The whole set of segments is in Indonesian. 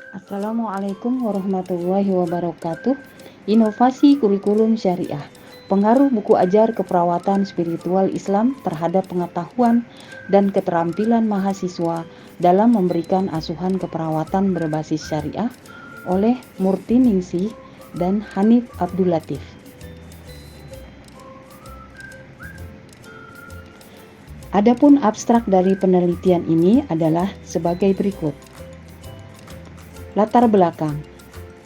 Assalamualaikum warahmatullahi wabarakatuh. Inovasi kurikulum syariah. Pengaruh buku ajar keperawatan spiritual Islam terhadap pengetahuan dan keterampilan mahasiswa dalam memberikan asuhan keperawatan berbasis syariah oleh Murti Ningsih dan Hanif Abdul Latif. Adapun abstrak dari penelitian ini adalah sebagai berikut. Latar belakang.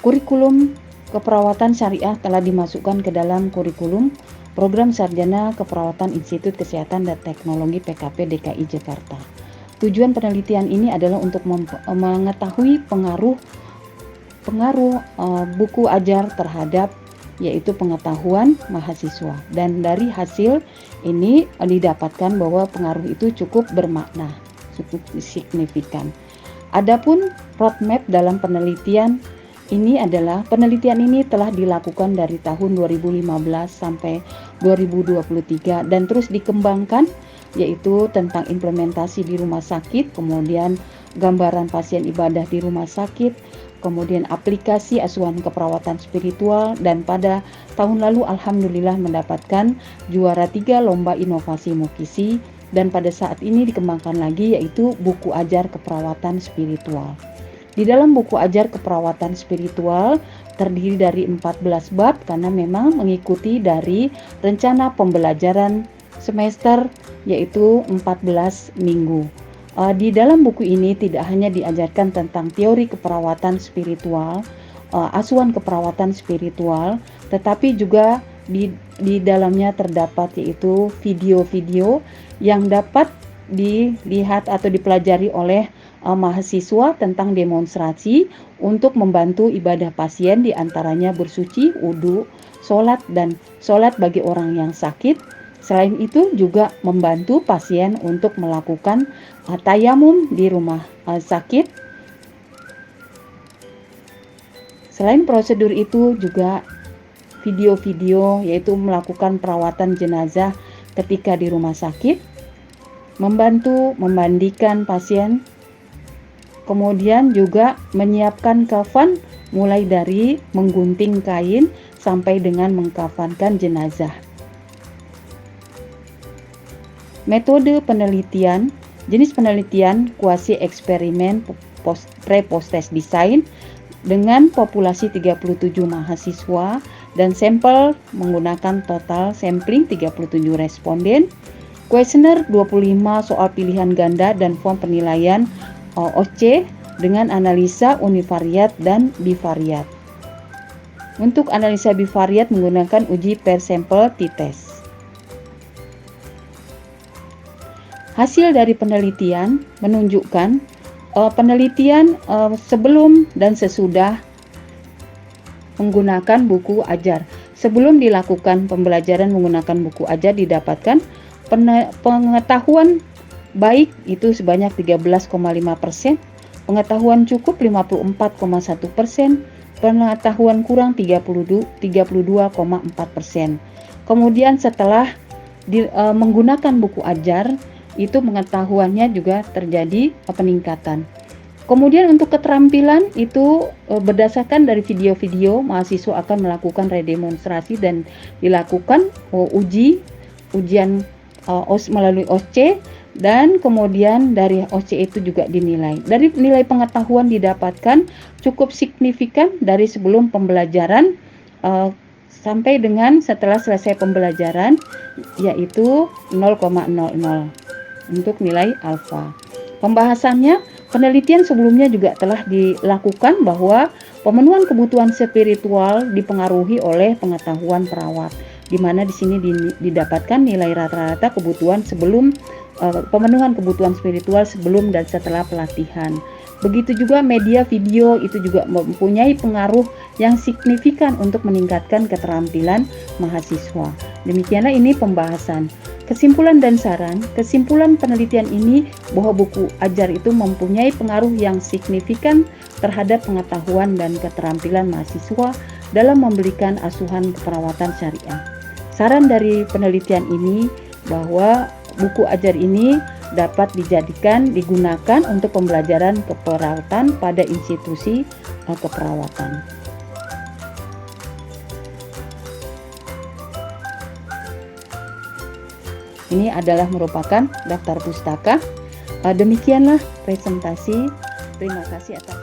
Kurikulum keperawatan syariah telah dimasukkan ke dalam kurikulum Program Sarjana Keperawatan Institut Kesehatan dan Teknologi PKP DKI Jakarta. Tujuan penelitian ini adalah untuk mengetahui pengaruh buku ajar terhadap yaitu pengetahuan mahasiswa, dan dari hasil ini didapatkan bahwa pengaruh itu cukup bermakna, cukup signifikan. Adapun roadmap dalam penelitian ini adalah penelitian ini telah dilakukan dari tahun 2015 sampai 2023 dan terus dikembangkan, yaitu tentang implementasi di rumah sakit, kemudian gambaran pasien ibadah di rumah sakit, kemudian aplikasi asuhan keperawatan spiritual, dan pada tahun lalu alhamdulillah mendapatkan juara 3 lomba inovasi Mukisi, dan pada saat ini dikembangkan lagi yaitu buku ajar keperawatan spiritual. Di dalam buku ajar keperawatan spiritual terdiri dari 14 bab karena memang mengikuti dari rencana pembelajaran semester yaitu 14 minggu. Di dalam buku ini tidak hanya diajarkan tentang teori keperawatan spiritual, asuhan keperawatan spiritual, tetapi juga di dalamnya terdapat yaitu video-video yang dapat dilihat atau dipelajari oleh mahasiswa tentang demonstrasi untuk membantu ibadah pasien, diantaranya bersuci, wudhu, sholat, dan sholat bagi orang yang sakit. Selain itu juga membantu pasien untuk melakukan tayamum di rumah sakit. Selain prosedur itu juga video-video yaitu melakukan perawatan jenazah ketika di rumah sakit, membantu memandikan pasien, kemudian juga menyiapkan kafan mulai dari menggunting kain sampai dengan mengkafankan jenazah. Metode penelitian, jenis penelitian kuasi eksperimen pre-post-test design dengan populasi 37 mahasiswa dan sampel menggunakan total sampling 37 responden, kuesioner 25 soal pilihan ganda dan form penilaian OC dengan analisa univariat dan bivariat. Untuk analisa bivariat menggunakan uji per sampel t-test. Hasil dari penelitian menunjukkan penelitian sebelum dan sesudah menggunakan buku ajar. Sebelum dilakukan pembelajaran menggunakan buku ajar didapatkan pengetahuan baik itu sebanyak 13,5%, pengetahuan cukup 54,1%, pengetahuan kurang 32,4%. Kemudian setelah menggunakan buku ajar itu pengetahuannya juga terjadi peningkatan. Kemudian untuk keterampilan itu berdasarkan dari video-video mahasiswa akan melakukan redemonstrasi dan dilakukan ujian melalui OC, dan kemudian dari OC itu juga dinilai. Dari nilai pengetahuan didapatkan cukup signifikan dari sebelum pembelajaran sampai dengan setelah selesai pembelajaran yaitu 0,00 untuk nilai alfa. Pembahasannya, penelitian sebelumnya juga telah dilakukan bahwa pemenuhan kebutuhan spiritual dipengaruhi oleh pengetahuan perawat, di mana di sini didapatkan nilai rata-rata kebutuhan sebelum pemenuhan kebutuhan spiritual sebelum dan setelah pelatihan. Begitu juga media video itu juga mempunyai pengaruh yang signifikan untuk meningkatkan keterampilan mahasiswa. Demikianlah ini pembahasan. Kesimpulan dan saran, kesimpulan penelitian ini bahwa buku ajar itu mempunyai pengaruh yang signifikan terhadap pengetahuan dan keterampilan mahasiswa dalam memberikan asuhan keperawatan syariah. Saran dari penelitian ini bahwa buku ajar ini dapat digunakan untuk pembelajaran keperawatan pada institusi keperawatan. Ini adalah merupakan daftar pustaka. Demikianlah presentasi. Terima kasih atas